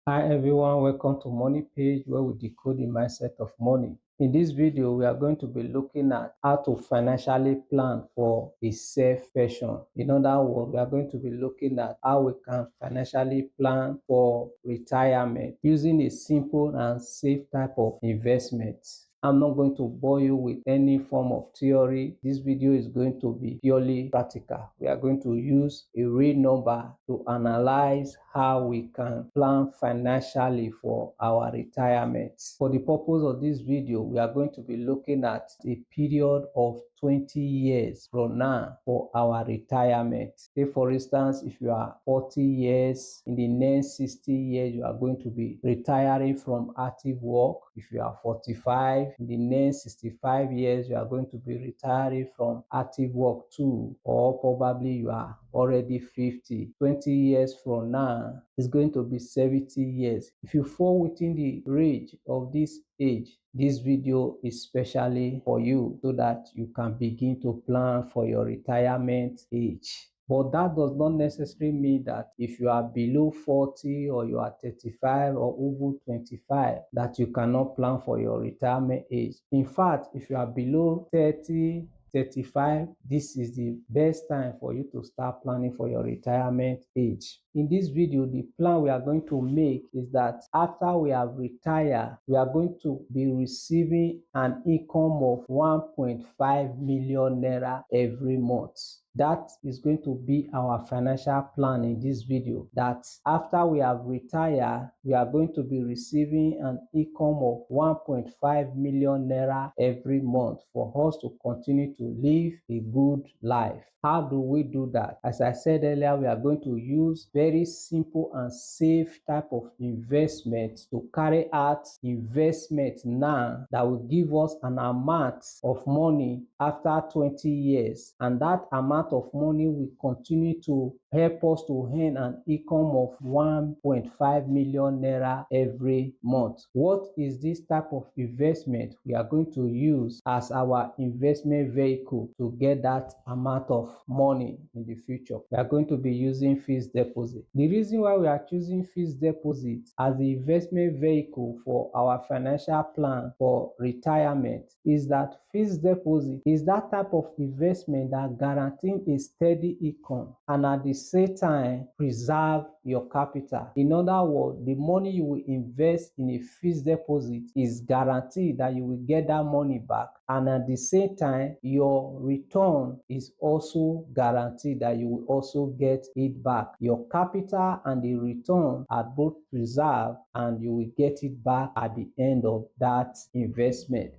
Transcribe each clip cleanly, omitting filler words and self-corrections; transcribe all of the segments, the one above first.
Hi everyone, welcome to Money Page where we decode the mindset of money. In this video, we are going to be looking at how to financially plan for a safe pension. In other words, we are going to be looking at how we can financially plan for retirement using a simple and safe type of investment. I'm not going to bore you with any form of theory. This video is going to be purely practical. We are going to use a real number to analyze how we can plan financially for our retirement. For the purpose of this video, we are going to be looking at a period of 20 years from now for our retirement. Say for instance, if you are 40 years, in the next 60 years, you are going to be retiring from active work. If you are 45, in the next 65 years, you are going to be retiring from active work too, or probably you are already 50. 20 years from now, it's going to be 70 years. If you fall within the range of this age, this video is specially for you so that you can begin to plan for your retirement age. But that does not necessarily mean that if you are below 40 or you are 35 or over 25, that you cannot plan for your retirement age. In fact, if you are below 30, 35, this is the best time for you to start planning for your retirement age. In this video, the plan we are going to make is that after we have retired, we are going to be receiving an income of 1.5 million naira every month. That is going to be our financial plan in this video, that after we have retired, we are going to be receiving an income of 1.5 million naira every month for us to continue to live a good life. How do we do that? As I said earlier, we are going to use very simple and safe type of investment to carry out investment now that will give us an amount of money after 20 years, and that amount of money will continue to help us to earn an income of 1.5 million naira every month. What is this type of investment we are going to use as our investment vehicle to get that amount of money in the future? We are going to be using fixed deposit. The reason why we are choosing fixed deposit as the investment vehicle for our financial plan for retirement is that fixed deposit is that type of investment that guarantees a steady income and at the same time preserve your capital. In other words, the money you will invest in a fixed deposit is guaranteed that you will get that money back, and at the same time your return is also guaranteed that you will also get it back. Your capital and the return are both preserved and you will get it back at the end of that investment.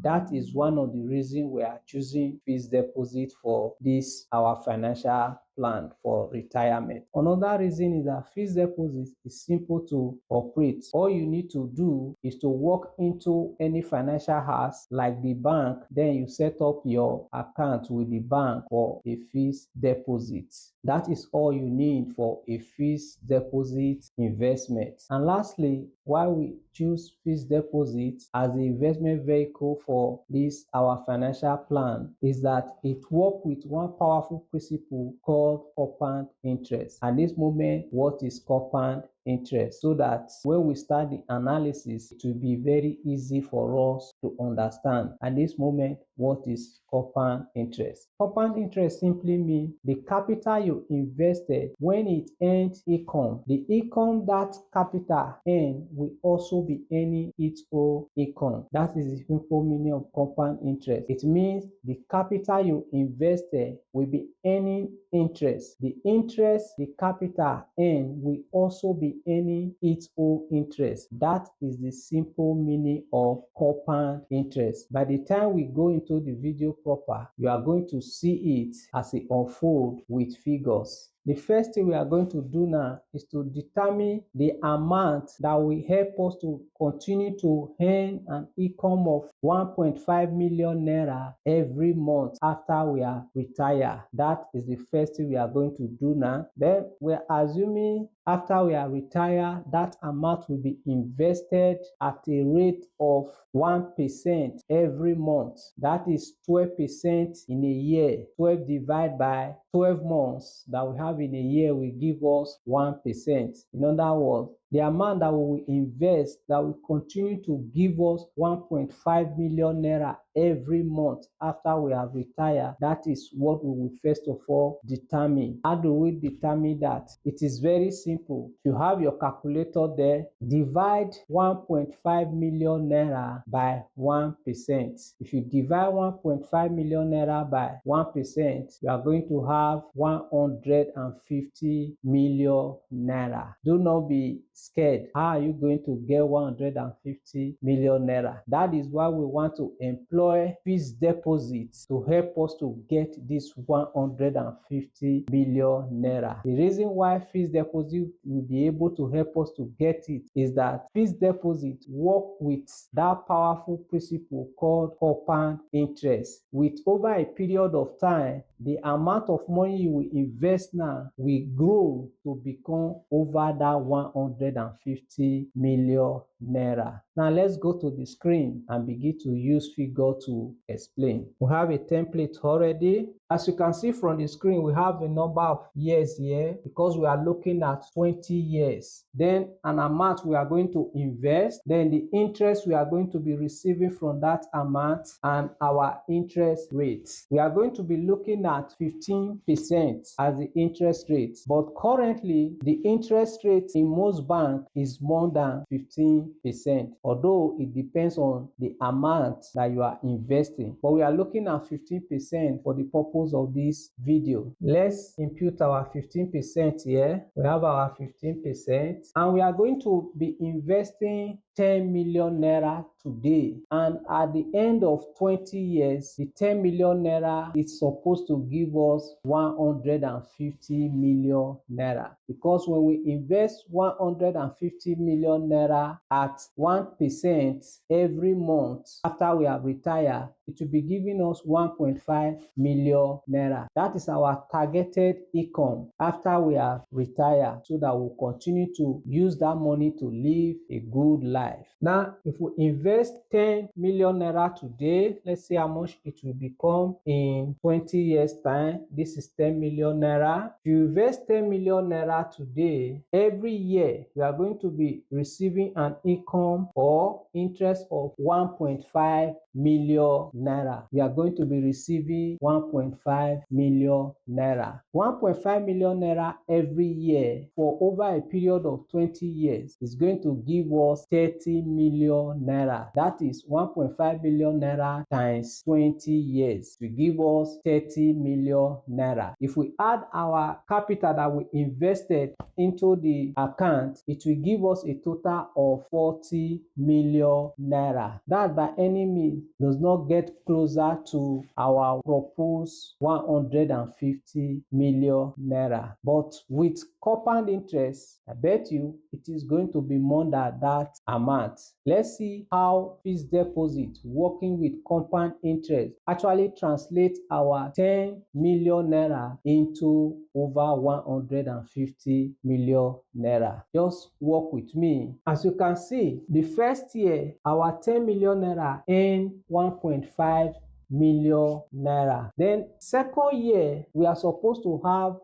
That is one of the reasons we are choosing fixed deposit for this our financial plan for retirement. Another reason is that fixed deposit is simple to operate. All you need to do is to walk into any financial house like the bank, then you set up your account with the bank for a fixed deposit. That is all you need for a fixed deposit investment. And lastly, why we choose fixed deposit as the investment vehicle for this our financial plan is that it works with one powerful principle called compound interest. At this moment, what is compound interest? So that when we start the analysis, it will be very easy for us to understand. At this moment, what is compound interest? Compound interest simply means the capital you invested, when it earns income, the income that capital earn will also be earning its own income. That is the simple meaning of compound interest. It means the capital you invested will be earning interest. The interest the capital earn will also be earning its own interest. That is the simple meaning of compound interest. By the time we go into the video proper, you are going to see it as it unfolds with figures. The first thing we are going to do now is to determine the amount that will help us to continue to earn an income of 1.5 million naira every month after we are retired. That is the first thing we are going to do now. Then we are assuming after we are retired, that amount will be invested at a rate of 1% every month. That is 12% in a year. 12 divided by 12 months that we have in a year will give us 1%. In other words, the amount that we will invest that will continue to give us 1.5 million naira every month after we have retired. That is what we will first of all determine. How do we determine that? It is very simple. If you have your calculator there, divide 1.5 million naira by 1%. If you divide 1.5 million naira by 1%, you are going to have 150 million naira. Do not be scared. How are you going to get 150 million naira? That is why we want to employ fixed deposits to help us to get this 150 million naira. The reason why fixed deposit will be able to help us to get it is that fixed deposit work with that powerful principle called compound interest. With over a period of time, the amount of money you will invest now will grow to become over that 150 million naira. Now let's go to the screen and begin to use figure to explain. We have a template already. As you can see from the screen, we have a number of years here because we are looking at 20 years. Then an amount we are going to invest, then the interest we are going to be receiving from that amount, and our interest rates. We are going to be looking at 15% as the interest rate, but currently the interest rate in most banks is more than 15%, although it depends on the amount that you are investing. But we are looking at 15% for the purpose of this video. Let's impute our 15% here. We have our 15%, and we are going to be investing 10 million naira today, and at the end of 20 years the 10 million naira is supposed to give us 150 million naira, because when we invest 150 million naira at 1% every month after we have retired, it will be giving us 1.5 million naira. That is our targeted income after we have retired, so that we'll continue to use that money to live a good life. Now, if we invest 10 million naira today, let's see how much it will become in 20 years time. This is 10 million naira. If you invest 10 million naira today, every year we are going to be receiving an income or interest of 1.5 million naira. We are going to be receiving 1.5 million naira. 1.5 million naira every year for over a period of 20 years is going to give us 30 million naira. That is 1.5 million naira times 20 years to give us 30 million naira. If we add our capital that we invested into the account, it will give us a total of 40 million naira. That by any means does not get closer to our proposed 150 million naira. But with compound interest, I bet you it is going to be more than that amount. Let's see how fixed deposit working with compound interest actually translates our 10 million naira into over 150 million naira. Just work with me. As you can see, the first year our 10 million naira earn 1.5 million naira. Then second year we are supposed to have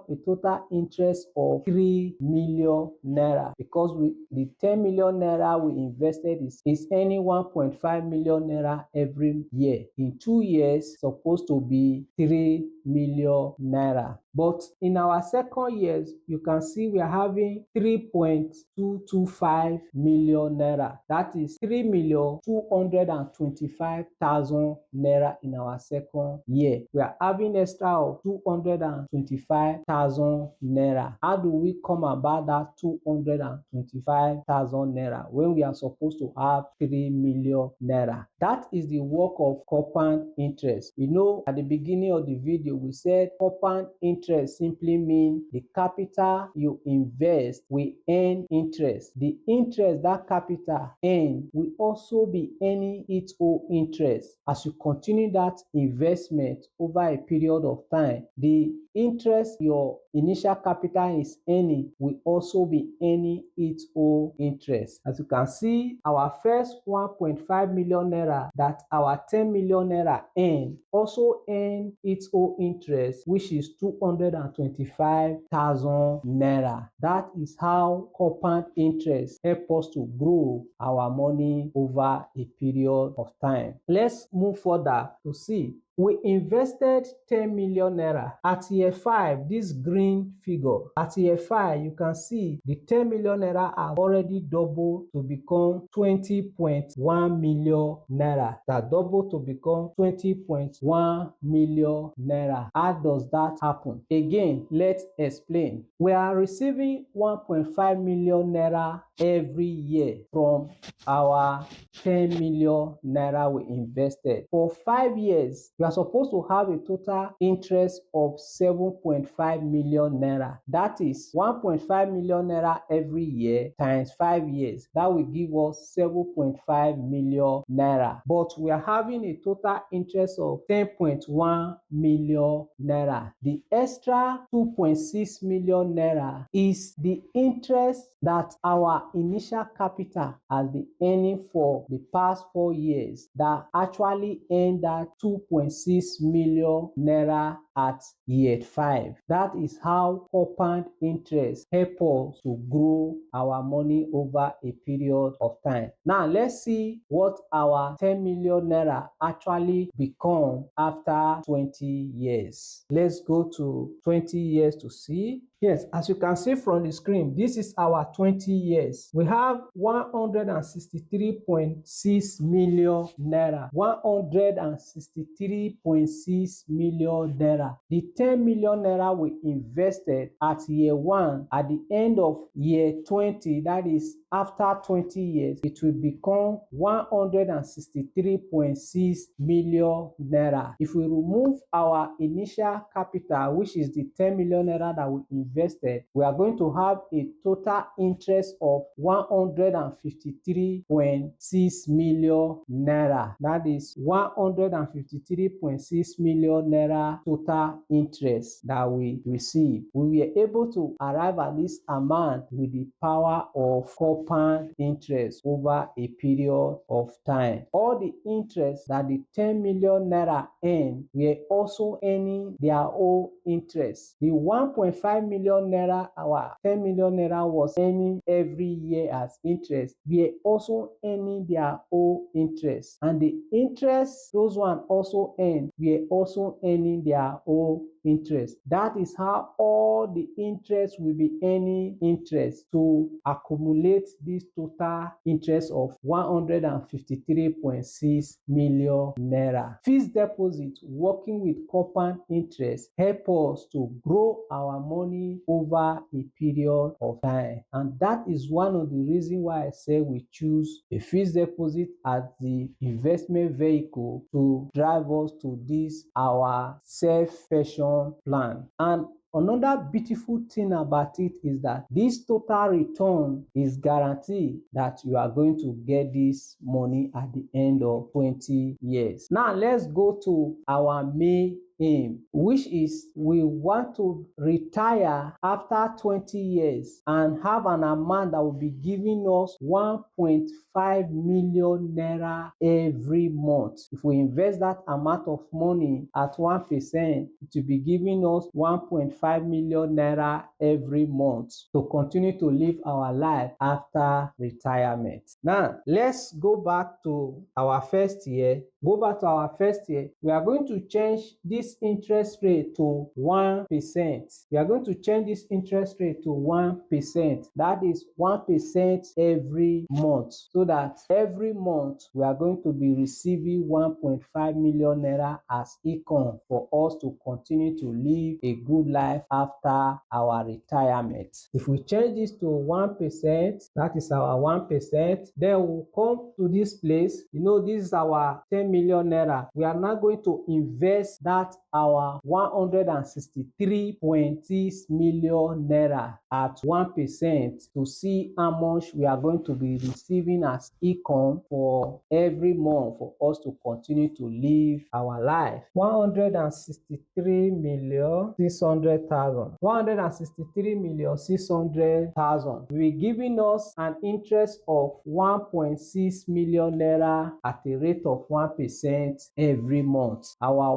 a total interest of 3 million naira, because the 10 million naira we invested is earning 1.5 million naira every year. In 2 years supposed to be 3 million naira. But in our second years, you can see we are having 3.225 million naira. That is 3,225,000 naira in our second year. We are having extra of 225,000 naira. How do we come about that 225,000 naira when we are supposed to have 3 million naira? That is the work of compound interest. You know, at the beginning of the video, we said compound interest simply means the capital you invest will earn interest. The interest that capital earn will also be earning its own interest. As you continue that investment over a period of time, the interest your initial capital is earning will also be earning its own interest. As you can see, our first 1.5 million naira that our 10 million naira earn also earn its own interest, which is 125,000 naira. That is how compound interest help us to grow our money over a period of time. Let's move further to see. We invested 10 million naira. At year 5, this green figure, at year 5, you can see the 10 million naira have already doubled to become 20.1 million naira. That doubled to become 20.1 million naira. How does that happen? Again, let's explain. We are receiving 1.5 million naira every year from our 10 million naira we invested. For 5 years, we are supposed to have a total interest of 7.5 million naira. That is 1.5 million naira every year times 5 years. That will give us 7.5 million naira. But we are having a total interest of 10.1 million naira. The extra 2.6 million naira is the interest that our initial capital has been earning for the past 4 years that actually earned that 2.6 million naira at year 5. That is how compound interest help us to grow our money over a period of time. Now let's see what our 10 million naira actually become after 20 years. Let's go to 20 years to see. Yes, as you can see from the screen, this is our 20 years. We have 163.6 million naira. 163.6 million naira. The 10 million naira we invested at year 1, at the end of year 20, that is after 20 years, it will become 163.6 million naira. If we remove our initial capital, which is the 10 million naira that we invested, we are going to have a total interest of 153.6 million naira. That is 153.6 million naira total interest that we receive. We were able to arrive at this amount with the power of compound interest over a period of time. All the interest that the 10 million naira earn, we are also earning their own interest. The 1.5 million naira our 10 million naira was earning every year as interest, we are also earning their own interest. And the interest those one also earn, we are also earning their own interest. That is how all the interest will be earning interest to accumulate this total interest of 153.6 million naira. Fixed deposit working with compound interest help us to grow our money over a period of time, and that is one of the reasons why I say we choose a fixed deposit as the investment vehicle to drive us to this our self-pension plan. And another beautiful thing about it is that this total return is guaranteed that you are going to get this money at the end of 20 years. Now let's go to our main aim, which is we want to retire after 20 years and have an amount that will be giving us 1.5 million naira every month. If we invest that amount of money at 1%, it will be giving us 1.5 million naira every month to continue to live our life after retirement. Now let's go back to our first year. We are going to change this interest rate to 1%. We are going to change this interest rate to 1%. That is 1% every month. So that every month we are going to be receiving 1.5 million naira as income for us to continue to live a good life after our retirement. If we change this to 1%, that is our 1%, then we'll come to this place. You know, this is our 10 million naira. We are now going to invest that our 163.6 million naira at 1% to see how much we are going to be receiving as income for every month for us to continue to live our life. 163,600,000. 163,600,000 will be giving us an interest of 1.6 million naira at a rate of 1% every month. Our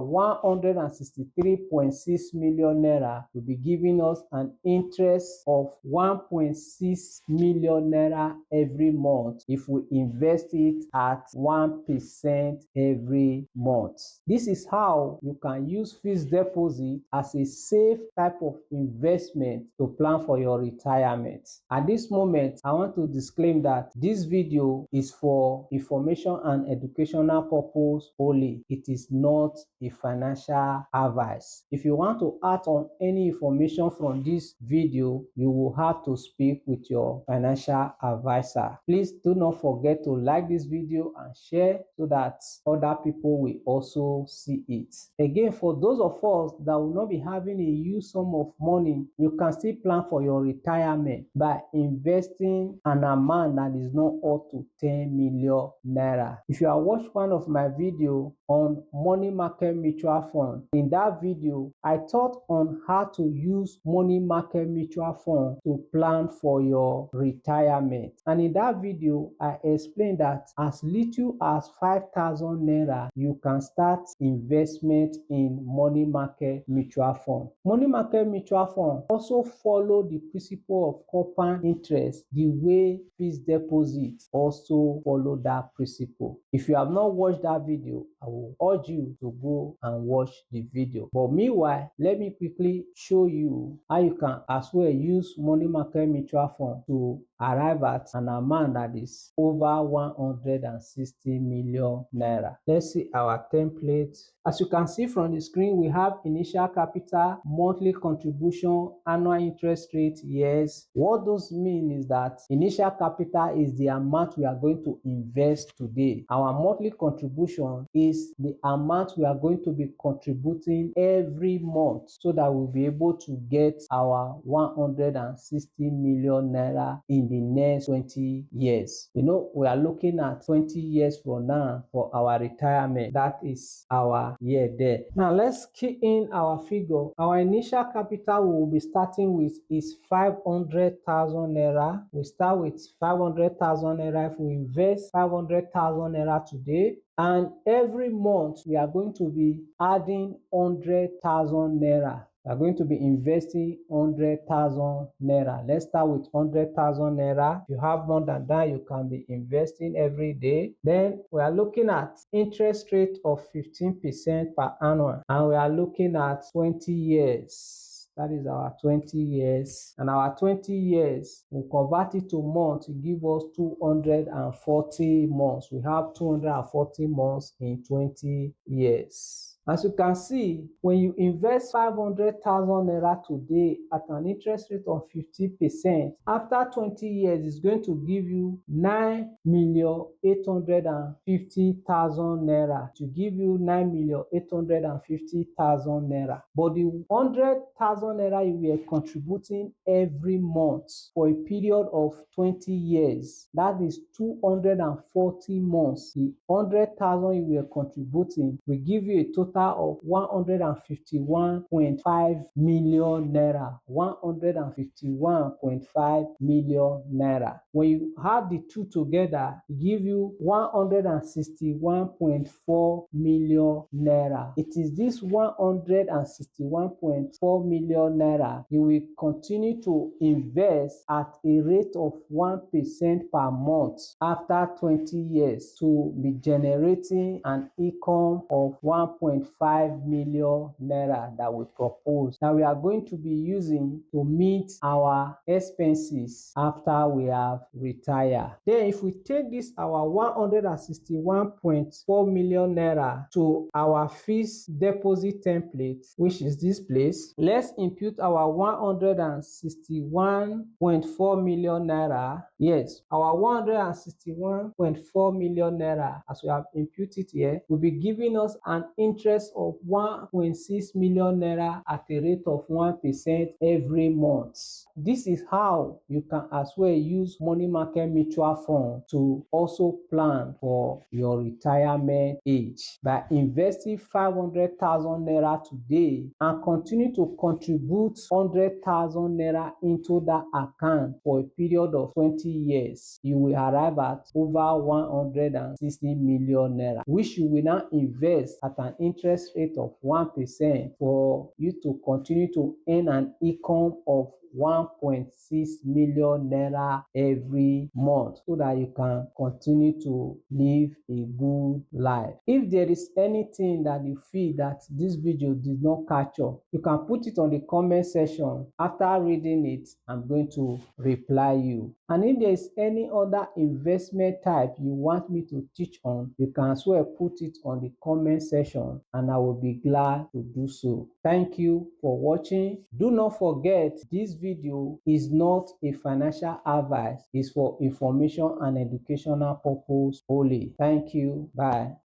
163.6 million naira will be giving us an interest of 1.6 million naira every month if we invest it at 1% every month. This is how you can use fixed deposit as a safe type of investment to plan for your retirement. At this moment, I want to disclaim that this video is for information and educational purpose only. It is not a financial advice. If you want to act on any information from this video, you will have to speak with your financial advisor. Please do not forget to like this video and share so that other people will also see it. Again, for those of us that will not be having a huge sum of money, you can still plan for your retirement by investing an amount that is not up to 10 million naira. If you have watched one of my video on money market mutual fund, in that video I taught on how to use money market mutual fund to plan for your retirement, and in that video I explained that as little as 5,000 naira you can start investment in money market mutual fund. Money market mutual fund also follow the principle of compound interest the way fixed deposit also follow that principle. If you have not watched that video, I will urge you to go and watch the video. But meanwhile, let me quickly show you how you can as well use money market mutual fund to arrive at an amount that is over 160 million naira. Let's see our template. As you can see from the screen, we have initial capital, monthly contribution, annual interest rate. Yes, what those mean is that initial capital is the amount we are going to invest today. Our monthly contribution is the amount we are going to be contributing every month so that we'll be able to get our 160 million naira in the next 20 years. You know, we are looking at 20 years from now for our retirement. That is our year there. Now let's key in our figure. Our initial capital we will be starting with is 500,000 naira. We start with 500,000 naira. If we invest 500,000 naira today, and every month we are going to be adding 100,000 naira. We are going to be investing 100,000 naira. Let's start with 100,000 naira. If you have more than that, you can be investing every day. Then we are looking at interest rate of 15% per annum, and we are looking at 20 years. That is our 20 years. And our 20 years, we'll convert it to months to give us 240 months. We have 240 months in 20 years. As you can see, when you invest 500,000 naira today at an interest rate of 50%, after 20 years, it's going to give you 9,850,000 naira. To give you 9,850,000 naira. But the 100,000 naira you were contributing every month for a period of 20 years, that is 240 months. The 100,000 you were contributing will give you a total of 151.5 million naira. 151.5 million naira. When you add the two together, it gives you 161.4 million naira. It is this 161.4 million naira you will continue to invest at a rate of 1% per month after 20 years to be generating an income of 1.5 million naira that we propose, that we are going to be using to meet our expenses after we have retired. Then if we take this our 161.4 million naira to our fixed deposit template, which is this place, let's impute our 161.4 million naira. Yes, our 161.4 million naira, as we have imputed here, will be giving us an interest of 1.6 million naira at a rate of 1% every month. This is how you can as well use money market mutual fund to also plan for your retirement age by investing 500,000 naira today and continue to contribute 100,000 naira into that account for a period of 20 years. You will arrive at over 160 million naira, which you will now invest at an interest interest rate of 1% for you to continue to earn an income of 1.6 million naira every month so that you can continue to live a good life. If there is anything that you feel that this video did not capture, you can put it on the comment section. After reading it, I'm going to reply you. And if there is any other investment type you want me to teach on, you can as well put it on the comment section and I will be glad to do so. Thank you for watching. Do not forget, this video is not a financial advice. It's for information and educational purpose only. Thank you. Bye.